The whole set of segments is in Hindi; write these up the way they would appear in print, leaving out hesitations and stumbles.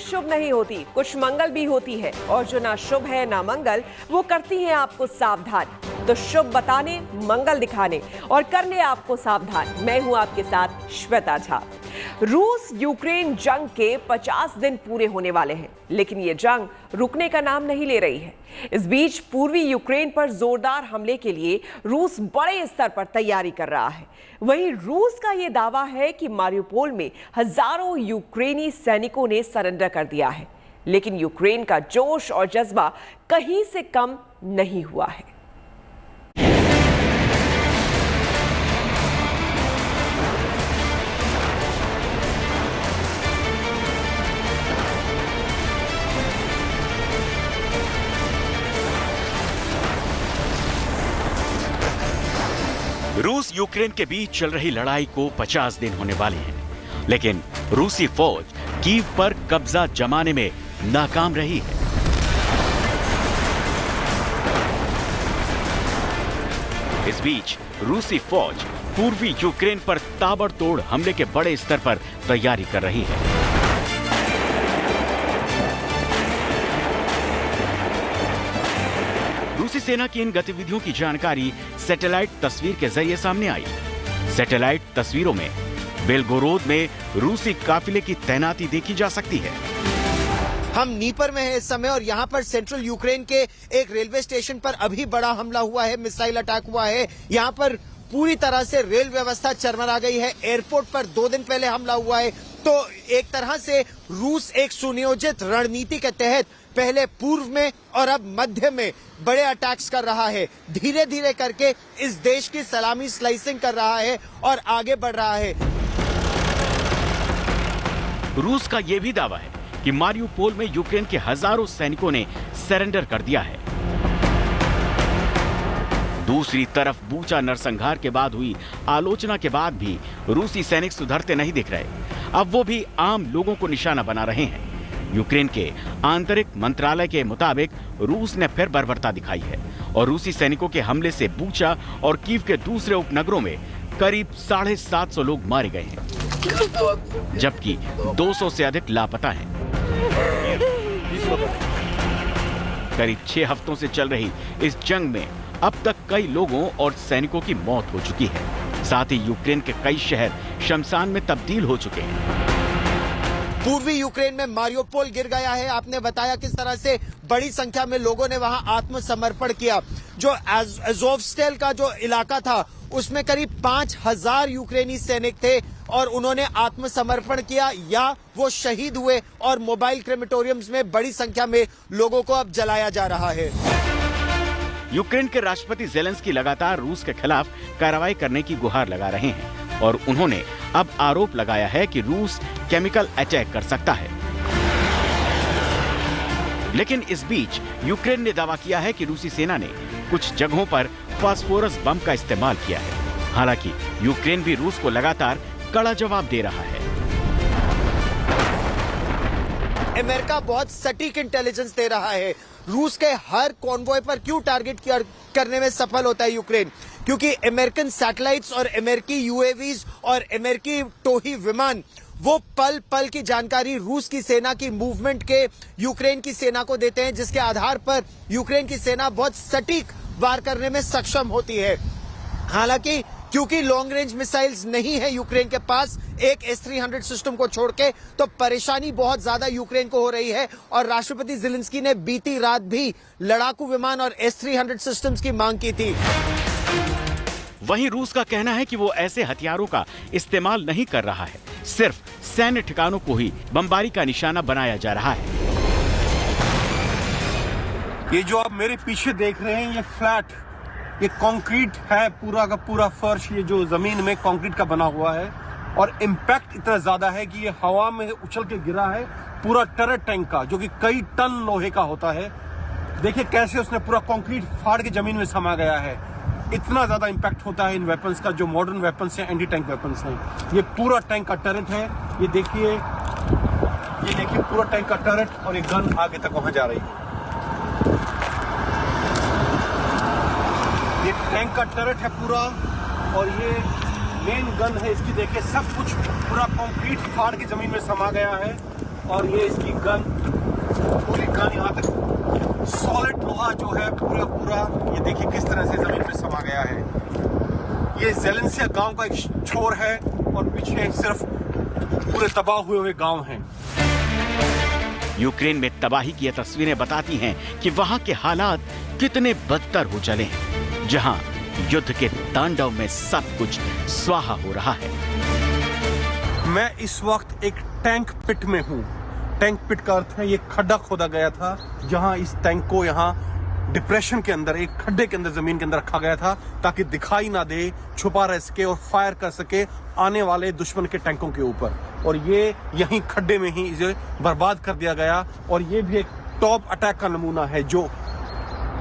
शुभ नहीं होती, कुछ मंगल भी होती है, और जो ना शुभ है ना मंगल, वो करती हैं आपको सावधान। तो शुभ बताने, मंगल दिखाने और करने आपको सावधान। मैं हूं आपके साथ श्वेता झा। रूस यूक्रेन जंग के 50 दिन पूरे होने वाले हैं, लेकिन ये जंग रुकने का नाम नहीं ले रही है। इस बीच पूर्वी यूक्रेन पर जोरदार हमले के लिए रूस बड़े स्तर पर तैयारी कर रहा है। वहीं रूस का यह दावा है कि मारिउपोल में हजारों यूक्रेनी सैनिकों ने सरेंडर कर दिया है, लेकिन यूक्रेन का जोश और जज्बा कहीं से कम नहीं हुआ है। रूस यूक्रेन के बीच चल रही लड़ाई को 50 दिन होने वाले हैं, लेकिन रूसी फौज कीव पर कब्जा जमाने में नाकाम रही है। इस बीच रूसी फौज पूर्वी यूक्रेन पर ताबड़तोड़ हमले के बड़े स्तर पर तैयारी कर रही है। रूसी सेना की इन गतिविधियों की जानकारी सैटेलाइट तस्वीर के जरिए सामने आई। सैटेलाइट तस्वीरों में बेलगोरोद में रूसी काफिले की तैनाती देखी जा सकती है। हम नीपर में हैं इस समय और यहाँ पर सेंट्रल यूक्रेन के एक रेलवे स्टेशन पर अभी बड़ा हमला हुआ है, मिसाइल अटैक हुआ है। यहाँ पर पूरी तरह से रेल व्यवस्था चरमरा गई है। एयरपोर्ट पर 2 दिन पहले हमला हुआ है। तो एक तरह से रूस एक सुनियोजित रणनीति के तहत पहले पूर्व में और अब मध्य में बड़े अटैक्स कर रहा है। धीरे धीरे करके इस देश की सलामी स्लाइसिंग कर रहा है और आगे बढ़ रहा है। रूस का यह भी दावा है कि मारिउपोल में यूक्रेन के हजारों सैनिकों ने सरेंडर कर दिया है। दूसरी तरफ बूचा नरसंहार के बाद हुई आलोचना के बाद भी रूसी सैनिक सुधरते नहीं दिख रहे। अब वो भी आम लोगों को निशाना बना रहे हैं। यूक्रेन के आंतरिक मंत्रालय के मुताबिक रूस ने फिर बर्बरता दिखाई है और रूसी सैनिकों के हमले से बूचा और कीव के दूसरे उपनगरों में करीब 750 लोग मारे गए हैं, जबकि 200 से अधिक लापता हैं। करीब 6 हफ्तों से चल रही इस जंग में अब तक कई लोगों और सैनिकों की मौत हो चुकी है। साथ ही यूक्रेन के कई शहर शमशान में तब्दील हो चुके हैं। पूर्वी यूक्रेन में मारिउपोल गिर गया है। आपने बताया किस तरह से बड़ी संख्या में लोगों ने वहां आत्मसमर्पण किया। जो अज़ोवस्टल का जो इलाका था उसमें करीब 5000 यूक्रेनी सैनिक थे और उन्होंने आत्मसमर्पण किया या वो शहीद हुए और मोबाइल क्रेमेटोरियम्स में बड़ी संख्या में लोगों को अब जलाया जा रहा है। यूक्रेन के राष्ट्रपति ज़ेलेंस्की लगातार रूस के खिलाफ कार्रवाई करने की गुहार लगा रहे हैं और उन्होंने अब आरोप लगाया है कि रूस केमिकल अटैक कर सकता है। लेकिन इस बीच यूक्रेन ने दावा किया है कि रूसी सेना ने कुछ जगहों पर फास्फोरस बम का इस्तेमाल किया है। हालांकि यूक्रेन भी रूस को लगातार कड़ा जवाब दे रहा है। अमेरिका बहुत सटीक इंटेलिजेंस दे रहा है। रूस के हर कॉन्वॉय पर क्यों टारगेट करने में सफल होता है यूक्रेन? क्योंकि अमेरिकन सैटेलाइट्स और अमेरिकी यूएवीज और अमेरिकी टोही विमान वो पल पल की जानकारी रूस की सेना की मूवमेंट के यूक्रेन की सेना को देते हैं, जिसके आधार पर यूक्रेन की सेना बहुत सटीक वार करने में सक्षम होती है। हालांकि क्योंकि लॉन्ग रेंज मिसाइल्स नहीं है यूक्रेन के पास एक S-300 सिस्टम को छोड़ के, तो परेशानी बहुत ज्यादा यूक्रेन को हो रही है और राष्ट्रपति ज़ेलेंस्की ने बीती रात भी लड़ाकू विमान और S-300 सिस्टम्स की मांग की थी। वहीं रूस का कहना है कि वो ऐसे हथियारों का इस्तेमाल नहीं कर रहा है, सिर्फ सैन्य ठिकानों को ही बमबारी का निशाना बनाया जा रहा है। ये जो आप मेरे पीछे देख रहे हैं, ये फ्लैट, ये कंक्रीट है, पूरा का पूरा फर्श ये जो जमीन में कंक्रीट का बना हुआ है और इम्पैक्ट इतना ज्यादा है कि ये हवा में उछल के गिरा है पूरा टर्रेट टैंक का, जो कि कई टन लोहे का होता है। देखिए कैसे उसने पूरा कंक्रीट फाड़ के जमीन में समा गया है। इतना ज्यादा इम्पैक्ट होता है इन वेपन्स का, जो मॉडर्न वेपन्स हैं, एंटी टैंक वेपन्स हैं। ये पूरा टैंक का टर्रेट है। ये देखिए पूरा टैंक का टर्रेट और एक गन आगे तक वहां जा रही है। ये टैंक का टर्रेट है पूरा और ये मेन गन है इसकी। देखिए सब कुछ पूरा कंक्रीट फाड़ के जमीन में समा गया है और ये इसकी गन, पूरी गन यहाँ तक सॉलिड लोहा जो है पूरा पूरा, ये देखिए किस तरह से जमीन पे समा गया है। ये जेलेंसिया गांव का एक छोर है और पीछे सिर्फ पूरे तबाह हुए गांव हैं। यूक्रेन में तबाही की ये तस्वीरें बताती हैं कि वहां के हालात कितने बदतर हो चले हैं, जहां युद्ध के तांडव में सब कुछ स्वाहा हो रहा है। मैं इस वक्त एक टैंक पिट में हूँ। टैंक पिट का अर्थ है ये खड्डा खोदा गया था, जहां इस टैंक को यहाँ डिप्रेशन के अंदर, एक खड्डे के अंदर, जमीन के अंदर रखा गया था ताकि दिखाई ना दे, छुपा रह सके और फायर कर सके आने वाले दुश्मन के टैंकों के ऊपर। और ये यहीं खड्डे में ही इसे बर्बाद कर दिया गया। और ये भी एक टॉप अटैक का नमूना है, जो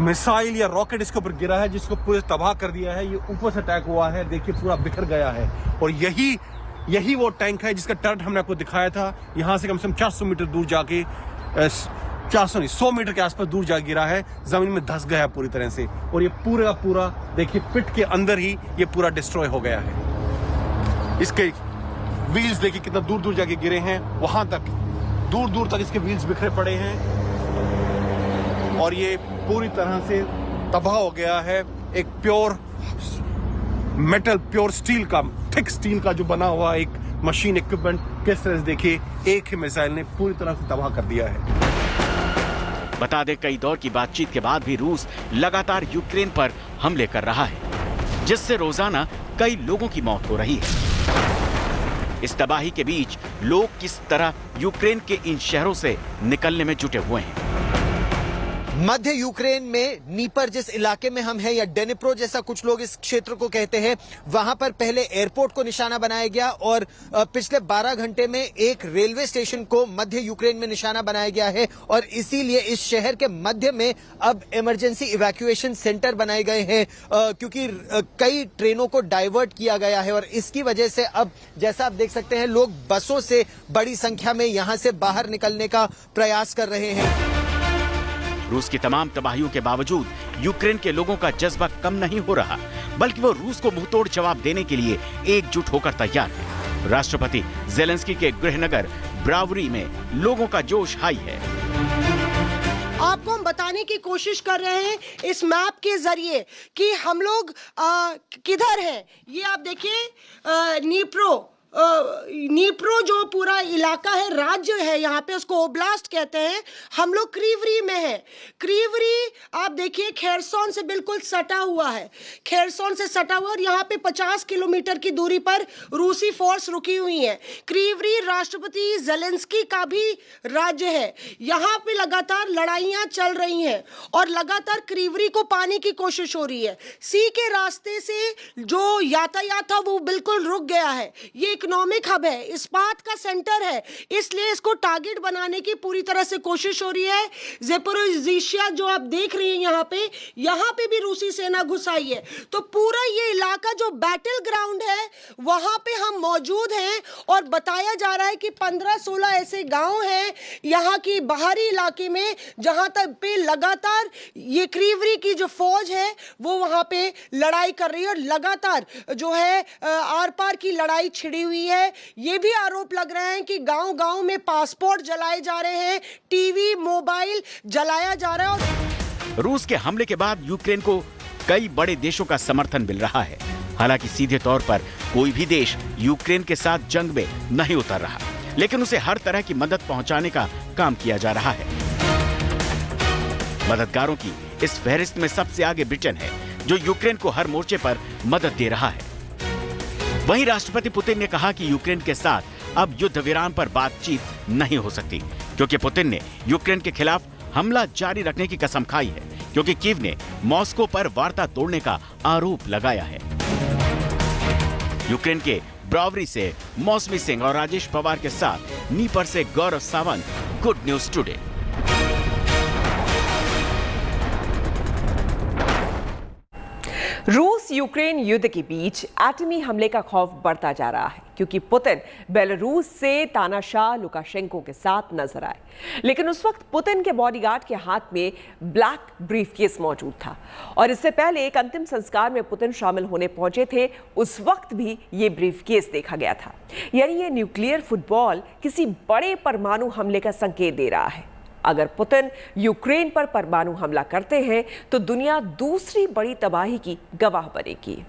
मिसाइल या रॉकेट इसके ऊपर गिरा है, जिसको पूरे तबाह कर दिया है। ये ऊपर से अटैक हुआ है, देखिए पूरा बिखर गया है। और यही वो टैंक है जिसका टर्रेट हमने आपको दिखाया था। यहाँ से कम से कम 400 मीटर दूर जाके 100 मीटर के आसपास दूर जा गिरा है, जमीन में धंस गया पूरी तरह से। और ये पूरा पूरा देखिए पिट के अंदर ही ये पूरा डिस्ट्रॉय हो गया है। इसके व्हील्स देखिए कितना दूर दूर जाके गिरे हैं, वहां तक दूर दूर तक इसके व्हील्स बिखरे पड़े हैं। और ये पूरी तरह से तबाह हो गया है। एक प्योर मेटल, प्योर स्टील का, थिक स्टील का जो बना हुआ एक मशीन इक्विपमेंट किस तरह से देखिए एक ही मिसाइल ने पूरी तरह से तबाह कर दिया है। बता दें, कई दौर की बातचीत के बाद भी रूस लगातार यूक्रेन पर हमले कर रहा है, जिससे रोजाना कई लोगों की मौत हो रही है। इस तबाही के बीच लोग किस तरह यूक्रेन के इन शहरों से निकलने में जुटे हुए हैं। मध्य यूक्रेन में नीपर जिस इलाके में हम हैं, या डेनिप्रो जैसा कुछ लोग इस क्षेत्र को कहते हैं, वहां पर पहले एयरपोर्ट को निशाना बनाया गया और पिछले 12 घंटे में एक रेलवे स्टेशन को मध्य यूक्रेन में निशाना बनाया गया है। और इसीलिए इस शहर के मध्य में अब इमरजेंसी इवैक्यूएशन सेंटर बनाए गए हैं, क्योंकि कई ट्रेनों को डाइवर्ट किया गया है। और इसकी वजह से अब जैसा आप देख सकते हैं, लोग बसों से बड़ी संख्या में यहां से बाहर निकलने का प्रयास कर रहे हैं। रूस की तमाम तबाहियों के बावजूद यूक्रेन के लोगों का जज्बा कम नहीं हो रहा, बल्कि वो रूस को मुंहतोड़ जवाब देने के लिए एकजुट होकर तैयार है। राष्ट्रपति जेलेंस्की के गृहनगर ब्रावरी में लोगों का जोश हाई है। आपको हम बताने की कोशिश कर रहे हैं इस मैप के जरिए कि हम लोग किधर हैं। ये आप देखिए नीप्रो जो पूरा इलाका है, राज्य है, यहाँ पे उसको ओब्लास्ट कहते हैं। हम लोग क्रीवरी में हैं। क्रीवरी आप देखिए खेरसोन से बिल्कुल सटा हुआ है, खेरसोन से सटा हुआ, और यहाँ पे 50 किलोमीटर की दूरी पर रूसी फोर्स रुकी हुई है। क्रीवरी राष्ट्रपति जेलेंस्की का भी राज्य है। यहाँ पे लगातार लड़ाइयाँ चल रही हैं और लगातार क्रीवरी को पाने की कोशिश हो रही है। सी के रास्ते से जो यातायात था वो बिल्कुल रुक गया है। ये इकोनॉमिक हब है, इस्पात का सेंटर है, इसलिए इसको टारगेट बनाने की पूरी तरह से कोशिश हो रही है। ज़ेपोरिज़िया जो आप देख रहे हैं यहाँ पे भी रूसी सेना घुस आई है। तो पूरा ये इलाका जो बैटल ग्राउंड है, वहां पे हम मौजूद हैं। और बताया जा रहा है कि 15-16 ऐसे गांव हैं यहाँ की बाहरी इलाके में, जहां तक पे लगातार ये क्रीवरी की जो फौज है वो वहां पे लड़ाई कर रही है। और लगातार जो है आर पार की लड़ाई छिड़ी हुई है। ये भी आरोप लग रहे हैं कि गांव-गांव में पासपोर्ट जलाए जा रहे हैं, टीवी, मोबाइल जलाया जा रहा है। रूस के हमले के बाद यूक्रेन को कई बड़े देशों का समर्थन मिल रहा है। हालांकि सीधे तौर पर कोई भी देश यूक्रेन के साथ जंग में नहीं उतर रहा, लेकिन उसे हर तरह की मदद पहुंचाने का काम किया जा रहा है। मददगारों की इस फहरिस्त में सबसे आगे ब्रिटेन है, जो यूक्रेन को हर मोर्चे पर मदद दे रहा है। वहीं राष्ट्रपति पुतिन ने कहा कि यूक्रेन के साथ अब युद्ध विराम पर बातचीत नहीं हो सकती, क्योंकि पुतिन ने यूक्रेन के खिलाफ हमला जारी रखने की कसम खाई है, क्योंकि कीव ने मॉस्को पर वार्ता तोड़ने का आरोप लगाया है। यूक्रेन के ब्रावरी से मौसमी सिंह और राजेश पवार के साथ नीपर से गौरव सावंत, गुड न्यूज टुडे। रूस यूक्रेन युद्ध के बीच एटमी हमले का खौफ बढ़ता जा रहा है, क्योंकि पुतिन बेलारूस से तानाशाह लुकाशेंको के साथ नजर आए। लेकिन उस वक्त पुतिन के बॉडीगार्ड के हाथ में ब्लैक ब्रीफकेस मौजूद था और इससे पहले एक अंतिम संस्कार में पुतिन शामिल होने पहुंचे थे, उस वक्त भी ये ब्रीफकेस देखा गया था। यानी ये न्यूक्लियर फुटबॉल किसी बड़े परमाणु हमले का संकेत दे रहा है। अगर पुतिन यूक्रेन पर परमाणु हमला करते हैं तो दुनिया दूसरी बड़ी तबाही की गवाह बनेगी।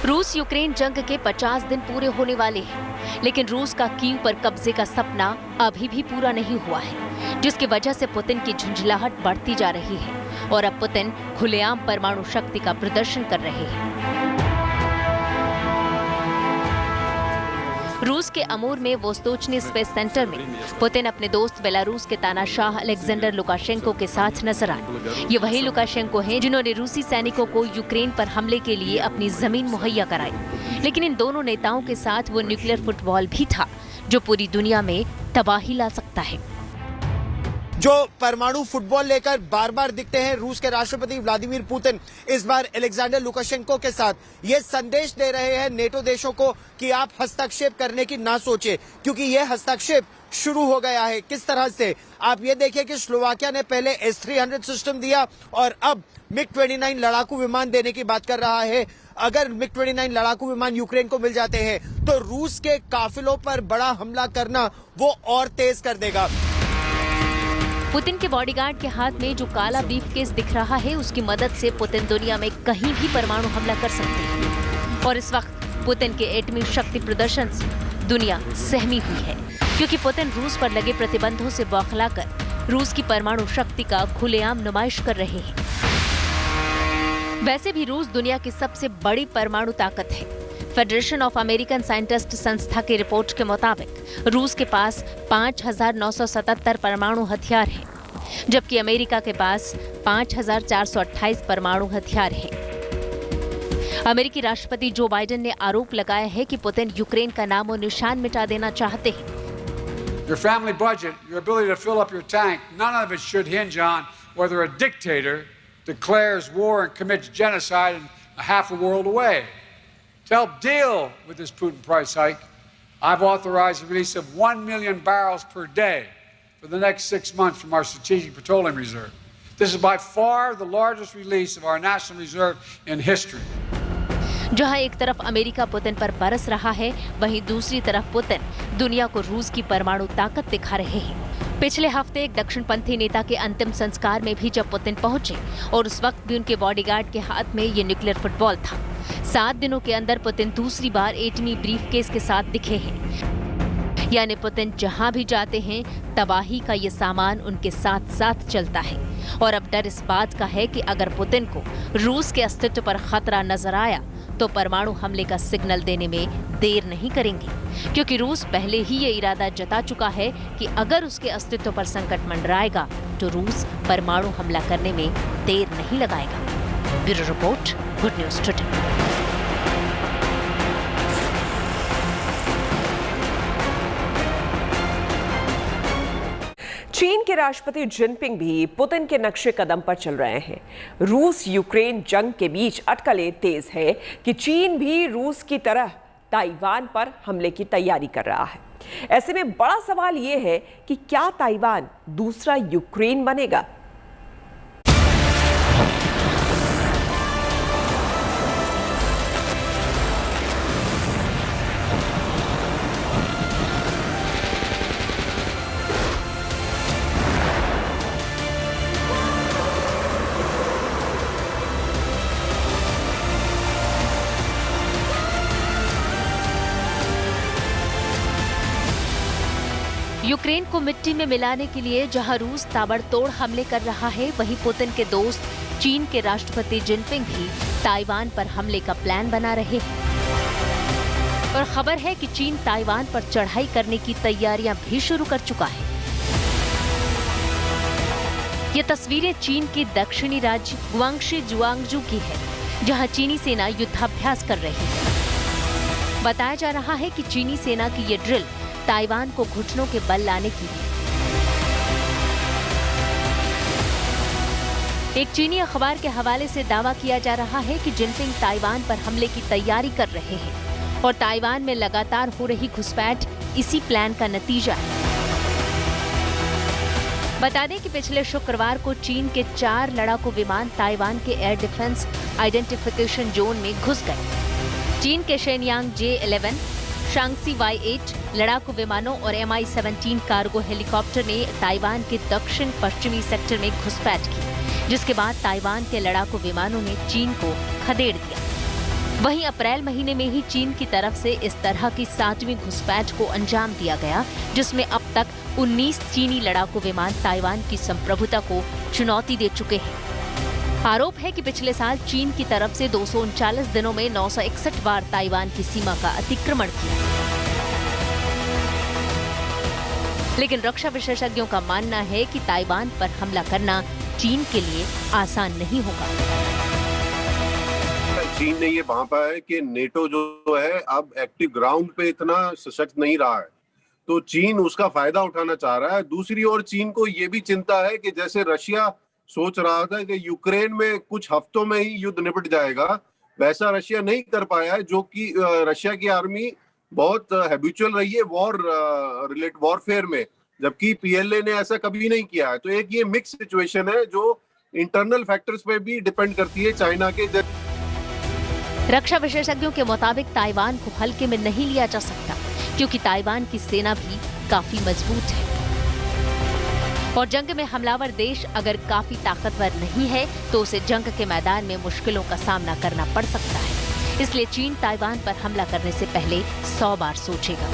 रूस यूक्रेन जंग के 50 दिन पूरे होने वाले हैं, लेकिन रूस का कीव पर कब्जे का सपना अभी भी पूरा नहीं हुआ है, जिसकी वजह से पुतिन की झुंझलाहट बढ़ती जा रही है और अब पुतिन खुलेआम परमाणु शक्ति का प्रदर्शन कर रहे हैं। रूस के अमूर में वोस्तोचनी स्पेस सेंटर में पुतिन अपने दोस्त बेलारूस के तानाशाह अलेक्जेंडर लुकाशेंको के साथ नजर आए। ये वही लुकाशेंको हैं जिन्होंने रूसी सैनिकों को यूक्रेन पर हमले के लिए अपनी जमीन मुहैया कराई। लेकिन इन दोनों नेताओं के साथ वो न्यूक्लियर फुटबॉल भी था जो पूरी दुनिया में तबाही ला सकता है। जो परमाणु फुटबॉल लेकर बार बार दिखते हैं रूस के राष्ट्रपति व्लादिमीर पुतिन, इस बार अलेक्जेंडर लुकाशेंको के साथ ये संदेश दे रहे हैं नेटो देशों को कि आप हस्तक्षेप करने की ना सोचे, क्योंकि ये हस्तक्षेप शुरू हो गया है। किस तरह से आप ये देखिए कि स्लोवाकिया ने पहले S-300 सिस्टम दिया और अब MiG-29 लड़ाकू विमान देने की बात कर रहा है। अगर MiG-29 लड़ाकू विमान यूक्रेन को मिल जाते हैं तो रूस के काफिलों पर बड़ा हमला करना वो और तेज कर देगा। पुतिन के बॉडीगार्ड के हाथ में जो काला ब्रीफकेस दिख रहा है, उसकी मदद से पुतिन दुनिया में कहीं भी परमाणु हमला कर सकते हैं। और इस वक्त पुतिन के एटमी शक्ति प्रदर्शन से दुनिया सहमी हुई है, क्योंकि पुतिन रूस पर लगे प्रतिबंधों से बौखलाकर रूस की परमाणु शक्ति का खुलेआम नुमाइश कर रहे हैं। वैसे भी रूस दुनिया की सबसे बड़ी परमाणु ताकत है। फेडरेशन ऑफ अमेरिकन साइंटिस्ट संस्था की रिपोर्ट के मुताबिक रूस के पास 5,977 परमाणु हथियार हैं, जबकि अमेरिका के पास 5,428 परमाणु हथियार हैं। अमेरिकी राष्ट्रपति जो बाइडेन ने आरोप लगाया है कि पुतिन यूक्रेन का नामो निशान मिटा देना चाहते हैं। Your family budget, your ability to fill up your tank, none of it should hinge on whether a dictator declares war and commits genocide in half a world away. To help deal with this Putin price hike, I've authorized the release of 1 million barrels per day for the next 6 months from our Strategic Petroleum Reserve. This is by far the largest release of our national reserve in history. जहां एक तरफ अमेरिका पुतिन पर बरस रहा है, वहीं दूसरी तरफ पुतिन दुनिया को रूस की परमाणु ताकत दिखा रहे हैं। पिछले हफ्ते एक दक्षिणपंथी नेता के अंतिम संस्कार में भी जब पुतिन पहुंचे और उस वक्त भी उनके बॉडीगार्ड के हाथ में ये न्यूक्लियर फुटबॉल था। 7 दिनों के अंदर पुतिन दूसरी बार एटमी ब्रीफकेस के साथ दिखे हैं। यानी पुतिन जहां भी जाते हैं, तबाही का ये सामान उनके साथ साथ चलता है। और अब डर इस बात का है कि अगर पुतिन को रूस के अस्तित्व पर खतरा नजर आया तो परमाणु हमले का सिग्नल देने में देर नहीं करेंगे, क्योंकि रूस पहले ही ये इरादा जता चुका है कि अगर उसके अस्तित्व पर संकट मंडराएगा तो रूस परमाणु हमला करने में देर नहीं लगाएगा। Bureau report, good news today. चीन के राष्ट्रपति जिनपिंग भी पुतिन के नक्शे कदम पर चल रहे हैं। रूस यूक्रेन जंग के बीच अटकलें तेज है कि चीन भी रूस की तरह ताइवान पर हमले की तैयारी कर रहा है। ऐसे में बड़ा सवाल यह है कि क्या ताइवान दूसरा यूक्रेन बनेगा? यूक्रेन को मिट्टी में मिलाने के लिए जहां रूस ताबड़तोड़ हमले कर रहा है, वहीं पुतिन के दोस्त चीन के राष्ट्रपति जिनपिंग भी ताइवान पर हमले का प्लान बना रहे हैं। और खबर है कि चीन ताइवान पर चढ़ाई करने की तैयारियां भी शुरू कर चुका है। ये तस्वीरें चीन के दक्षिणी राज्य गुआंगशी जुआंगजू की है, जहां चीनी सेना युद्धाभ्यास कर रही है। बताया जा रहा है कि चीनी सेना की ये ड्रिल ताइवान को घुटनों के बल लाने की है। एक चीनी अखबार के हवाले से दावा किया जा रहा है कि जिनपिंग ताइवान पर हमले की तैयारी कर रहे हैं और ताइवान में लगातार हो रही घुसपैठ इसी प्लान का नतीजा है। बता दें कि पिछले शुक्रवार को चीन के 4 लड़ाकू विमान ताइवान के एयर डिफेंस आइडेंटिफिकेशन जोन में घुस गए। चीन के शेनयांग J-11, शांगसी Y-8 लड़ाकू विमानों और Mi-17 कार्गो हेलीकॉप्टर ने ताइवान के दक्षिण पश्चिमी सेक्टर में घुसपैठ की, जिसके बाद ताइवान के लड़ाकू विमानों ने चीन को खदेड़ दिया। वहीं अप्रैल महीने में ही चीन की तरफ से इस तरह की 7वीं घुसपैठ को अंजाम दिया गया, जिसमें अब तक 19 चीनी लड़ाकू विमान ताइवान की संप्रभुता को चुनौती दे चुके हैं। आरोप है कि पिछले साल चीन की तरफ से 239 दिनों में 961 बार ताइवान की सीमा का अतिक्रमण किया। लेकिन रक्षा विशेषज्ञों का मानना है कि ताइवान पर हमला करना चीन के लिए आसान नहीं होगा। चीन ने ये भांपा है कि नेटो जो है अब एक्टिव ग्राउंड पे इतना सशक्त नहीं रहा है, तो चीन उसका फायदा उठाना चाह रहा है। दूसरी ओर चीन को ये भी चिंता है कि जैसे रशिया सोच रहा था कि यूक्रेन में कुछ हफ्तों में ही युद्ध निपट जाएगा, वैसा रशिया नहीं कर पाया है, जो कि रशिया की आर्मी बहुत हैबिचुअल रही है वॉरफेयर में, जबकि पीएलए ने ऐसा कभी नहीं किया है। तो एक ये मिक्स सिचुएशन है जो इंटरनल फैक्टर्स पे भी डिपेंड करती है चाइना के। रक्षा विशेषज्ञों के मुताबिक ताइवान को हल्के में नहीं लिया जा सकता, क्योंकि ताइवान की सेना भी काफी मजबूत है और जंग में हमलावर देश अगर काफी ताकतवर नहीं है तो उसे जंग के मैदान में मुश्किलों का सामना करना पड़ सकता है। इसलिए चीन ताइवान पर हमला करने से पहले 100 बार सोचेगा।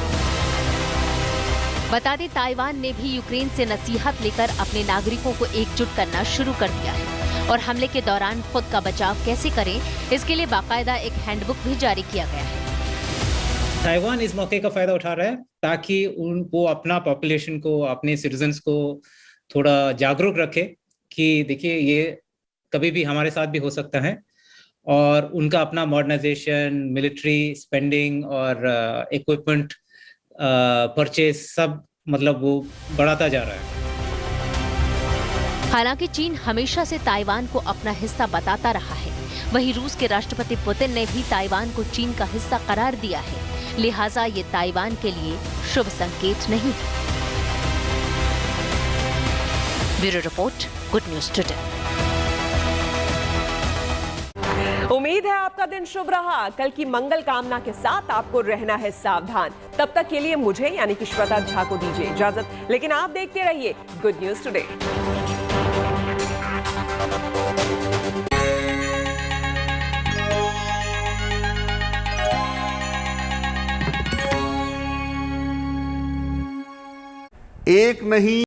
बता दें, ताइवान ने भी यूक्रेन से नसीहत लेकर अपने नागरिकों को एकजुट करना शुरू कर दिया है और हमले के दौरान खुद का बचाव कैसे करें, इसके लिए बाकायदा एक हैंडबुक भी जारी किया गया है। ताइवान इस मौके का फायदा उठा रहा है ताकि वो अपना पॉपुलेशन को, अपने सिटीजन्स को थोड़ा जागरूक रखे कि देखिए ये कभी भी हमारे साथ भी हो सकता है, और उनका अपना मॉडर्नाइजेशन, मिलिट्री स्पेंडिंग और इक्विपमेंट परचेज सब मतलब वो बढ़ाता जा रहा है। हालांकि चीन हमेशा से ताइवान को अपना हिस्सा बताता रहा है। वहीं रूस के राष्ट्रपति पुतिन ने भी ताइवान को चीन का हिस्सा करार दिया है, लिहाजा ये ताइवान के लिए शुभ संकेत नहीं है। Bureau report, good news today. उम्मीद है आपका दिन शुभ रहा। कल की मंगल कामना के साथ आपको रहना है सावधान। तब तक के लिए मुझे यानी कि श्वेता झा को दीजिए इजाजत, लेकिन आप देखते रहिए गुड न्यूज टुडे। एक नहीं